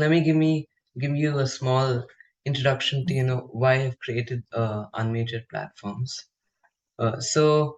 let me give you a small introduction to why I've created unmajored platforms. So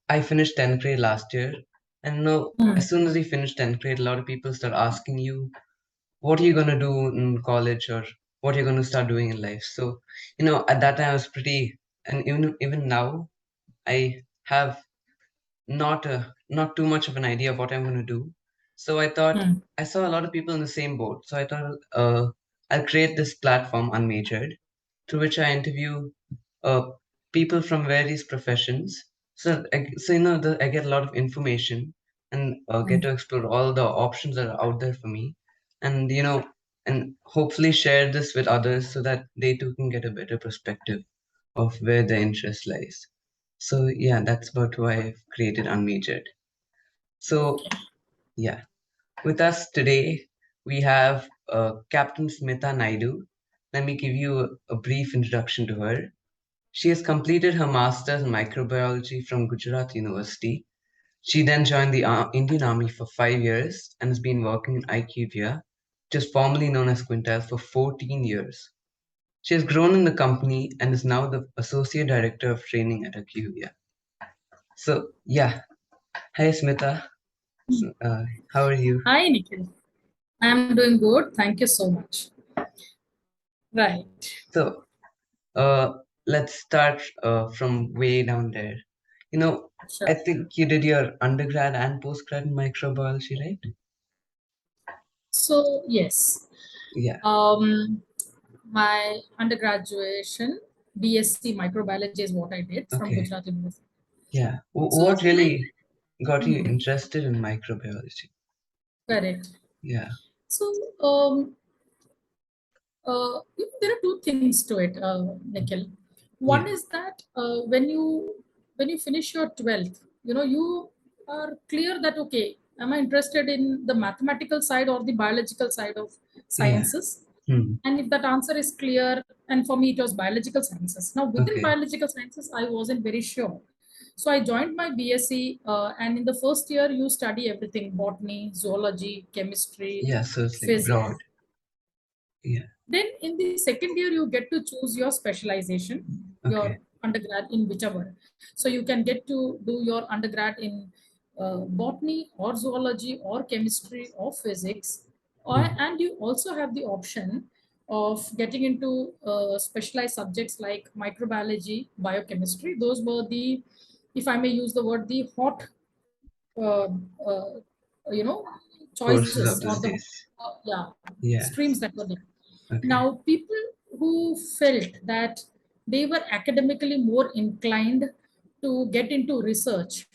I finished 10th grade last year, and as soon as you finish 10th grade, a lot of people start asking you what are you gonna do in college or what you're gonna start doing in life. So at that time I was pretty, and even now I have not too much of an idea of what I'm going to do. So I thought I saw a lot of people in the same boat. So I thought I'll create this platform, Unmajored, through which I interview uh, people from various professions. So I get a lot of information and get to explore all the options that are out there for me, and and hopefully share this with others so that they too can get a better perspective of where their interest lies. So yeah, that's about why I've created Unmajored. So yeah, with us today we have Captain Smitha Naidu. Let me give you a brief introduction to her. She has completed her master's in microbiology from Gujarat University. She then joined the Indian Army for 5 years and has been working in IQVIA, which is formerly known as Quintel, for 14 years. She has grown in the company and is now the Associate Director of Training at IQVIA. So yeah, hi Smita. How are you? Hi, Nikhil. I'm doing good. Thank you so much. Right. So let's start from way down there. Sure. I think you did your undergrad and postgrad in microbiology, right? So, yes, Yeah. my undergraduation, BSc microbiology is what I did from Okay. Gujarat University. Yeah. So, What really got you interested in microbiology? correct. Yeah. So, there are two things to it, Nikhil. One Yeah. is that when you finish your 12th, you are clear that okay, am I interested in the mathematical side or the biological side of Yeah. sciences? Hmm. And if that answer is clear, and for me it was biological sciences. Now within Okay. biological sciences, I wasn't very sure. So I joined my BSc, and in the first year you study everything: botany, zoology, chemistry, Yeah. So it's like broad. physics. Yeah. Then in the second year, you get to choose your specialization, Okay. your undergrad in whichever. So you can get to do your undergrad in botany or zoology or chemistry or physics. Hmm. And you also have the option of getting into specialized subjects like microbiology, biochemistry. Those were the, if I may use the word, the hot uh, uh, you know Courses choices of or those the days. yeah, Yeah. streams that were there. Okay. Now people who felt that they were academically more inclined to get into research,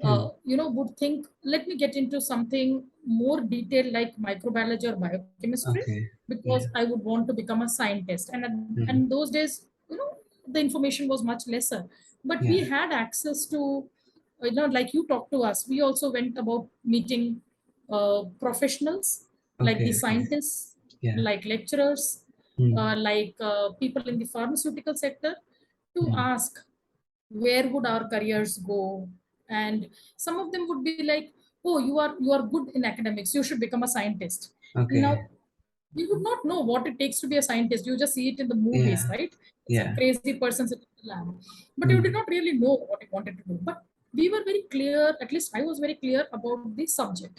Hmm. would think, let me get into something more detailed like microbiology or biochemistry, Okay. because Yeah. I would want to become a scientist. Hmm. and those days, the information was much lesser, but we Yeah. had access to, like you talked to us, we also went about meeting professionals like the Okay. Okay. scientists, Yeah. like lecturers, Hmm. like people in the pharmaceutical sector, to Hmm. ask where would our careers go. And some of them would be like, oh, you are good in academics, you should become a scientist. Okay. Now we would not know what it takes to be a scientist. You just see it in the Yeah. movies, right? It's a Yeah. crazy person sitting in the lab, but you did Hmm. not really know what he wanted to do. But we were very clear, at least I was very clear about the subject.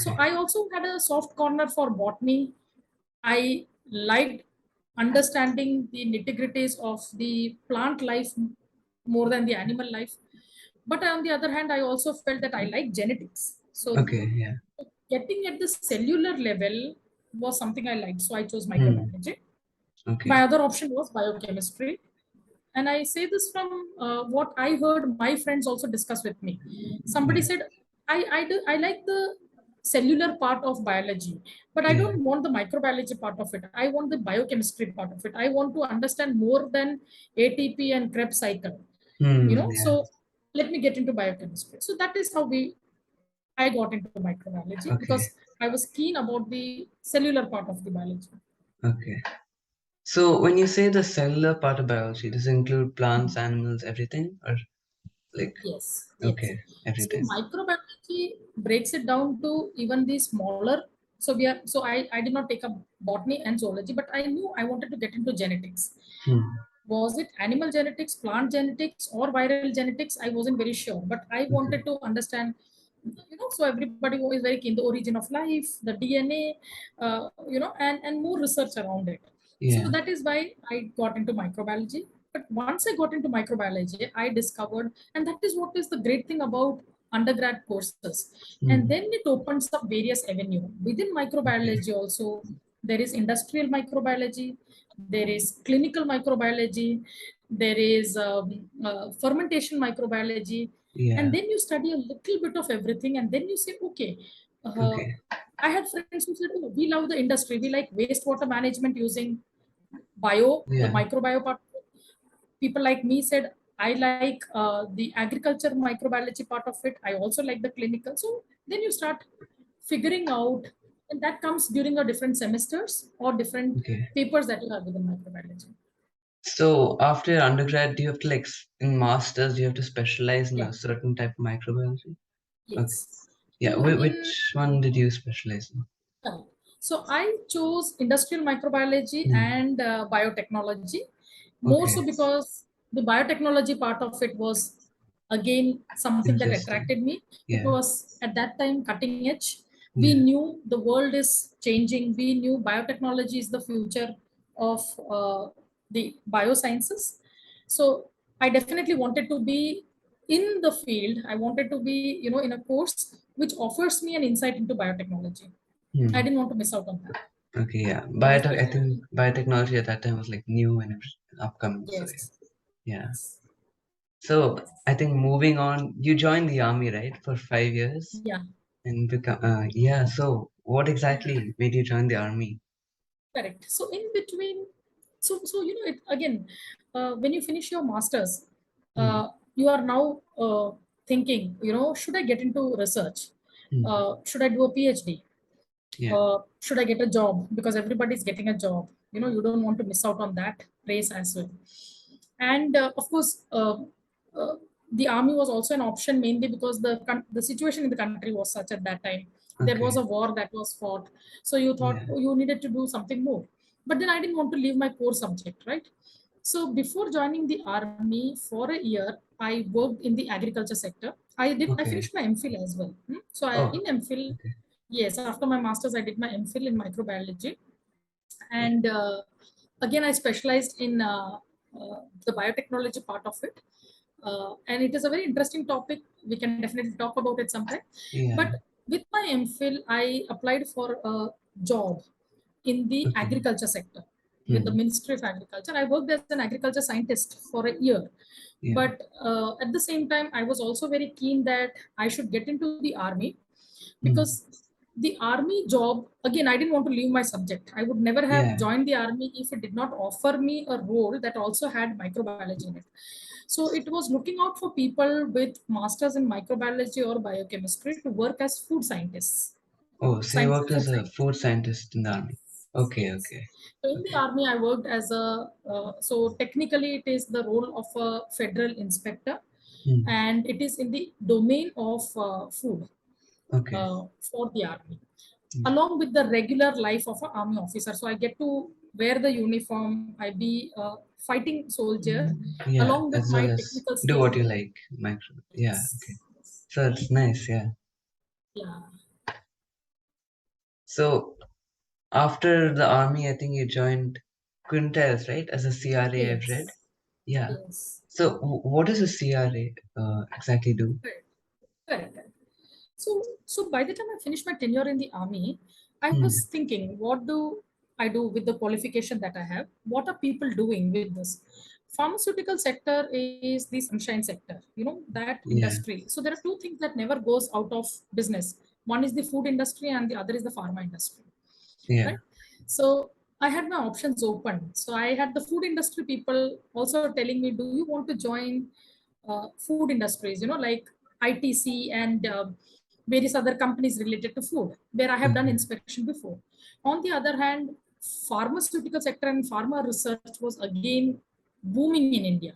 So Okay. I also had a soft corner for botany. I liked understanding the nitty-gritties of the plant life more than the animal life. But on the other hand, I also felt that I like genetics. So Okay. Yeah. getting at the cellular level was something I liked. So I chose Hmm. microbiology. My Okay. other option was biochemistry. And I say this from what I heard my friends also discuss with me. Somebody Yeah. said, I like the cellular part of biology, but I Yeah. don't want the microbiology part of it. I want the biochemistry part of it. I want to understand more than ATP and Krebs cycle. Yeah. So let me get into biochemistry. So that is how I got into microbiology, Okay. because I was keen about the cellular part of the biology. Okay. So when you say the cellular part of biology, does it include plants, animals, everything, or like Yes, yes. okay, So everything? microbiology breaks it down to even the smaller, So I did not take up botany and zoology, but I knew I wanted to get into genetics. Hmm. Was it animal genetics, plant genetics, or viral genetics? I wasn't very sure, but I Okay. wanted to understand. So everybody is very keen the origin of life, the DNA, and more research around it. So Yeah. that is why I got into microbiology. But once I got into microbiology, I discovered, and that is what is the great thing about undergrad courses. And Hmm. then it opens up various avenue within Okay. microbiology. Also, there is industrial microbiology, there is clinical microbiology, there is fermentation microbiology, and Yeah. then you study a little bit of everything, and then you say, okay, uh, Okay. I had friends who said, oh, we love the industry, we like wastewater management using bio, the Yeah. microbio part. People like me said, I like the agriculture microbiology part of it. I also like the clinical. So then you start figuring out, and that comes during your different semesters or different Okay. papers that you have within microbiology. So after your undergrad, do you have to in masters, do you have to specialize in Yeah, a certain type of microbiology? Okay. yes. Yeah. So in Which one did you specialize in? Correct. So I chose industrial microbiology Hmm. and biotechnology, more Okay. so because the biotechnology part of it was again something that Interesting. attracted me. It Yeah. was at that time cutting edge. We Yeah. knew the world is changing. We knew biotechnology is the future of the biosciences. So I definitely wanted to be in the field. I wanted to be, in a course which offers me an insight into biotechnology. I Hmm. didn't want to miss out on that. Okay. Yeah. That is I why. think biotechnology at that time was like new and upcoming. So Yes. yeah. Yes. So I think moving on, you joined the army, right, for 5 years Yeah. and become yeah. So what exactly made you join the army? Correct. So in between, it again, when you finish your masters, Hmm. you are now thinking, should I get into research? Hmm. Should I do a PhD? Yeah. Should I get a job? Because everybody's getting a job. You don't want to miss out on that race as well. And of course, uh, the army was also an option mainly because the situation in the country was such at that time. There was Okay. a war that was fought, so you thought, Yeah. oh, you needed to do something more. But then I didn't want to leave my core subject, right? So before joining the army for a year, I worked in the agriculture sector. I Okay. finished my MPhil as well. So Oh. in MPhil, Okay. yes, after my masters, I did my MPhil in microbiology, Yeah. and again I specialized in the biotechnology part of it. And it is a very interesting topic. We can definitely talk about it sometime. Yeah. But with my MPhil, I applied for a job in the Okay. agriculture sector with the Hmm. Ministry of Agriculture. I worked as an agriculture scientist for a year. Yeah. But at the same time, I was also very keen that I should get into the army, because Hmm. the army job, again, I didn't want to leave my subject. I would never have Yeah. joined the army if it did not offer me a role that also had microbiology in it. So it was looking out for people with masters in microbiology or biochemistry to work as food scientists. Oh, so you worked Food as a food scientists. scientist in the army. Okay. Yes. Okay. So in the Okay. army, I worked as so technically it is the role of a federal inspector, Hmm. and it is in the domain of food Okay. for the army, Yeah. along with the regular life of an army officer. So I get to wear the uniform, I be a fighting soldier Yeah. along with As my well as technical do skills what in you the like. Micro. Yeah. Okay. yes, yes. So it's nice. Yeah. Yeah, So after the army, I think you joined Quintels, right? As a CRA, I've read. yes, Yeah. yes. So what does a CRA exactly do? Correct. Correct. Correct. So by the time I finished my tenure in the army, I Hmm. was thinking, what do I do with the qualification that I have? What are people doing with this? Pharmaceutical sector is the sunshine sector, that Yeah. industry. So there are two things that never goes out of business. One is the food industry and the other is the pharma industry, Yeah. right? So I had my options open. So I had the food industry people also telling me, do you want to join food industries, like ITC and various other companies related to food, where I have done Okay. inspection before. On the other hand, pharmaceutical sector and pharma research was again booming in India.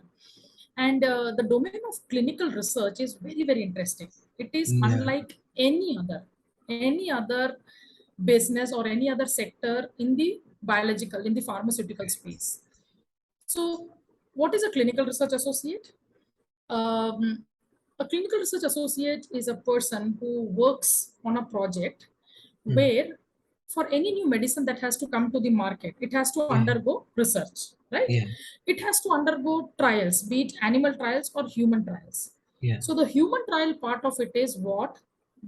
And the domain of clinical research is very, very interesting. It is Yeah. unlike any other business or any other sector in the biological, in the pharmaceutical space. So, what is a clinical research associate? Um, a clinical research associate is a person who works on a project Mm. where for any new medicine that has to come to the market, it has to Yeah. undergo research, right? Yeah. It has to undergo trials, be it animal trials or human trials. Yeah. So the human trial part of it is what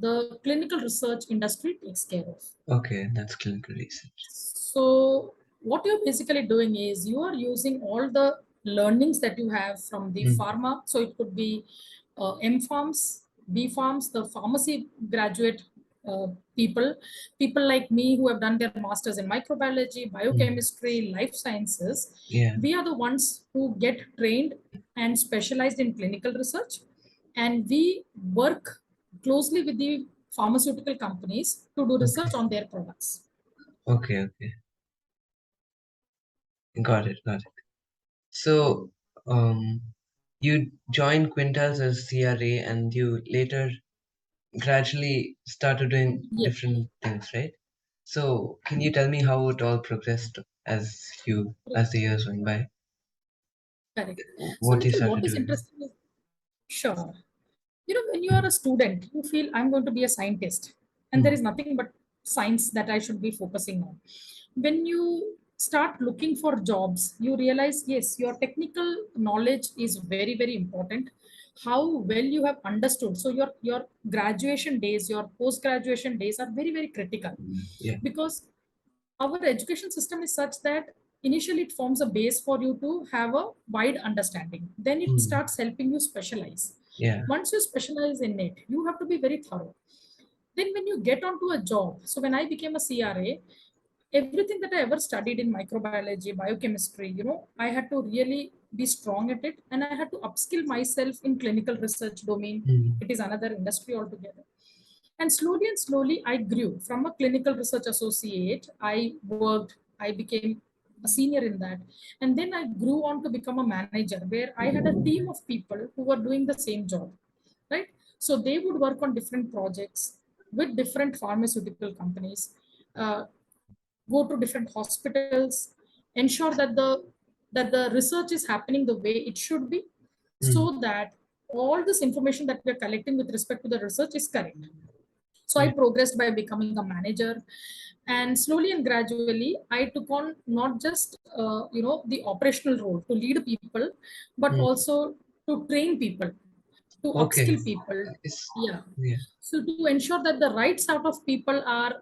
the clinical research industry takes care of. Okay, that's clinical research. So what you're basically doing is you are using all the learnings that you have from the Mm. pharma. So it could be M farms, B farms, the pharmacy graduate uh, people, people like me who have done their masters in microbiology, Mm. biochemistry, life sciences. Yeah. We are the ones who get trained and specialized in clinical research, and we work closely with the pharmaceutical companies to do research Okay. on their products. Okay. Okay. Got it. Got it. So, you joined Quintas as CRA, and you later gradually started doing Yes, different things, right? So, can you tell me how it all progressed as the years went by? correct. So, What you Nikhil, started what is doing? interesting is sure. When you are a student, you feel I'm going to be a scientist, and there Mm. is nothing but science that I should be focusing on. When you start looking for jobs, you realize yes, your technical knowledge is very, very important. How well you have understood. So your graduation days, your post graduation days are very, very critical, Yeah. because our education system is such that initially it forms a base for you to have a wide understanding, then it Mm. starts helping you specialize. Yeah. Once you specialize in it, you have to be very thorough. Then when you get onto a job, so when I became a CRA, everything that I ever studied in microbiology, biochemistry, I had to really be strong at it, and I had to upskill myself in clinical research domain. Mm. It is another industry altogether. And slowly, I grew from a clinical research associate. I worked, I became a senior in that. And then I grew on to become a manager where I had a team of people who were doing the same job, right? So they would work on different projects with different pharmaceutical companies, uh, go to different hospitals, ensure that the research is happening the way it should be, Mm. so that all this information that we're collecting with respect to the research is correct. So I Yeah. progressed by becoming a manager, and slowly and gradually, I took on not just the operational role to lead people, but Mm. also to train people, to Okay. upskill people. It's Yeah. yeah. So to ensure that the right sort of people are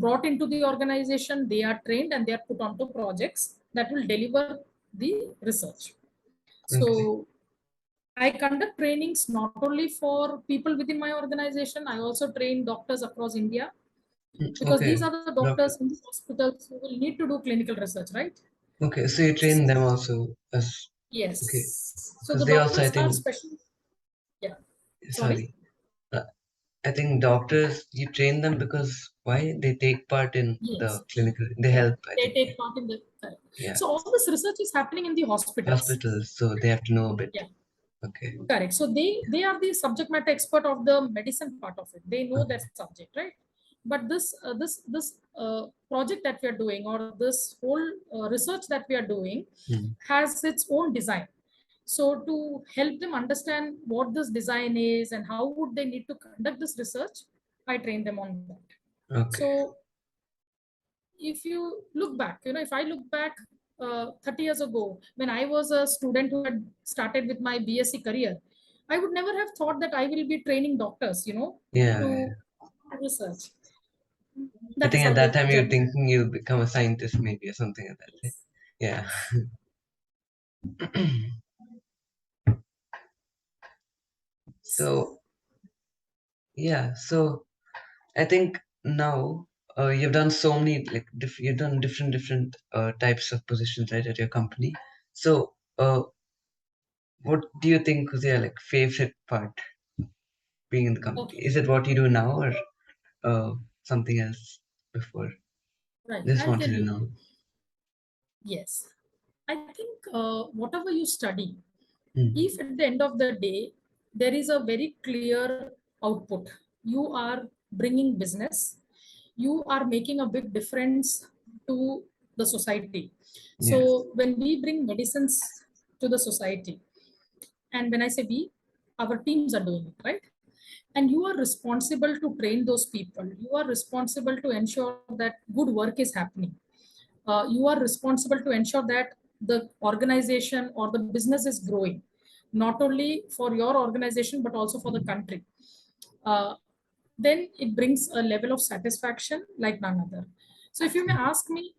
brought into the organization, they are trained and they are put onto projects that will deliver the research. Okay. So I conduct trainings not only for people within my organization, I also train doctors across India, Mm. because these Okay. are the Doctor. doctors in the hospitals who will need to do clinical research, right? Okay. So you train them also as okay, Yes. So because the they also, I doctors are think, special. Yeah. Sorry. sorry. Uh, I think doctors, you train them because why? They take part in the Yes. clinical, they Correct. help, I They think. take part in the correct. Yeah. So all this research is happening in the hospitals. Hospitals, so they have to know a bit. Yeah. Okay. Correct. So they are the subject matter expert of the medicine part of it. They know Okay. that subject, right? But this project that we are doing, or this whole research that we are doing, Hmm. has its own design. So to help them understand what this design is and how would they need to conduct this research, I train them on that. Okay. So if you look back, if I look back 30 years ago, when I was a student who had started with my BSc career, I would never have thought that I will be training doctors, Yeah. Yeah. to research. I That is think how at that the time you're journey. thinking you'll become a scientist, maybe, or something like that, right? Yeah. So, yeah. So, I think now you've done so many you've done different types of positions, right, at your company. So what do you think was your like favorite part being in the company? Okay, Is it what you do now or something else before? right. Just I'll wanted tell to you. know. Yes. I think whatever you study, Mm. if at the end of the day, there is a very clear output, you are bringing business, you are making a big difference to the society. Yeah. So when we bring medicines to the society, and when I say we, our teams are doing it, right? And you are responsible to train those people. You are responsible to ensure that good work is happening. You are responsible to ensure that the organization or the business is growing, not only for your organization but also for the country. uh, then it brings a level of satisfaction like none other. So if you may ask me,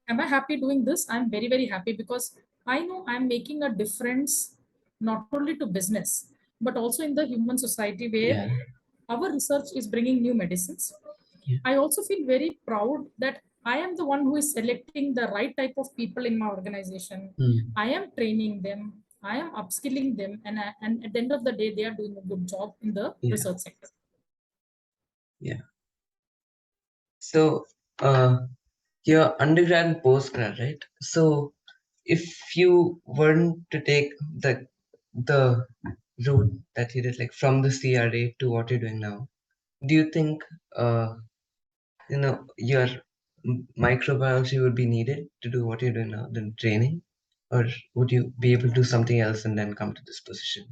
am I happy doing this? I'm very, very happy because I know I'm making a difference not only to business, but also in the human society where Yeah. our research is bringing new medicines. Yeah. I also feel very proud that I am the one who is selecting the right type of people in my organization. Hmm. I am training them, I am upskilling them, and at the end of the day, they are doing a good job in the Yeah. research sector. Yeah. So, your undergrad and postgrad, right? So, if you weren't to take the route that you did, like from the CRA to what you're doing now, do you think your microbiology would be needed to do what you're doing now, the training, or would you be able to do something else and then come to this position?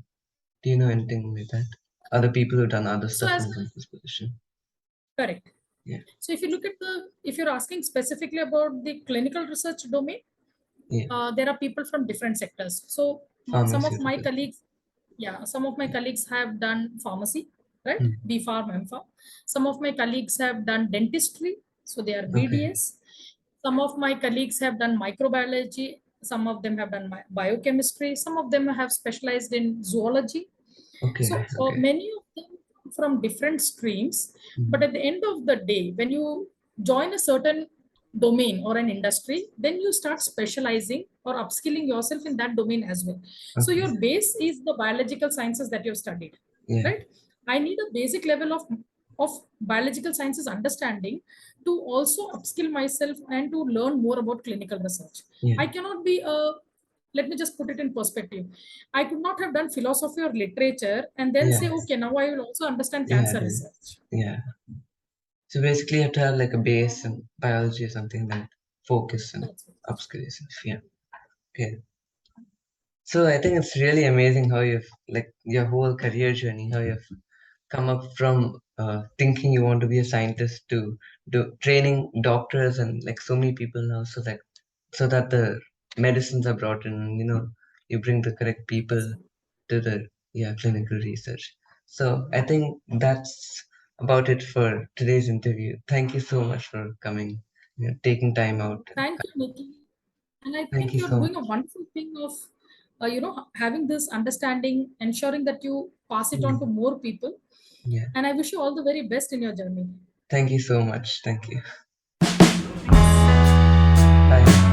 Do you know anything like that? Other people who've done other So stuff as and come to this position? correct. Yeah. So if you look at if you're asking specifically about the clinical research domain, Yeah. there are people from different sectors. So some of my Pharmaceutical. colleagues, yeah, some of my colleagues have done pharmacy, right? Hmm. B Pharm, M Pharm. Some of my colleagues have done dentistry, so they are Okay. BDS. Some of my colleagues have done microbiology. Some of them have done biochemistry. Some of them have specialized in zoology. Okay. So Okay. many of them from different streams. But Hmm. at the end of the day, when you join a certain domain or an industry, then you start specializing or upskilling yourself in that domain as well. So Okay. your base is the biological sciences that you've studied, Yeah. right? I need a basic level of biological sciences understanding to also upskill myself and to learn more about clinical research. Yeah. I cannot be a, let me just put it in perspective. I could not have done philosophy or literature and then say, Yes. okay, now I will also understand Yeah. cancer research. Yeah. So basically, you have to have like a base in biology or something, then focus and That's it. upskill yourself. Yeah. Okay. So I think it's really amazing how you've like your whole career journey, how you've come up from thinking you want to be a scientist to training doctors and like so many people now, so that the medicines are brought in, and you bring the correct people That's it. to the clinical research. So I think that's about it for today's interview. Thank you so much for coming, taking time out. Thank you, Nikki. And I Thank think you you're so doing a much. wonderful thing of, having this understanding, ensuring that you pass it on Yeah, to more people. yeah. And I wish you all the very best in your journey. Thank you so much. Thank you. Thanks. Bye.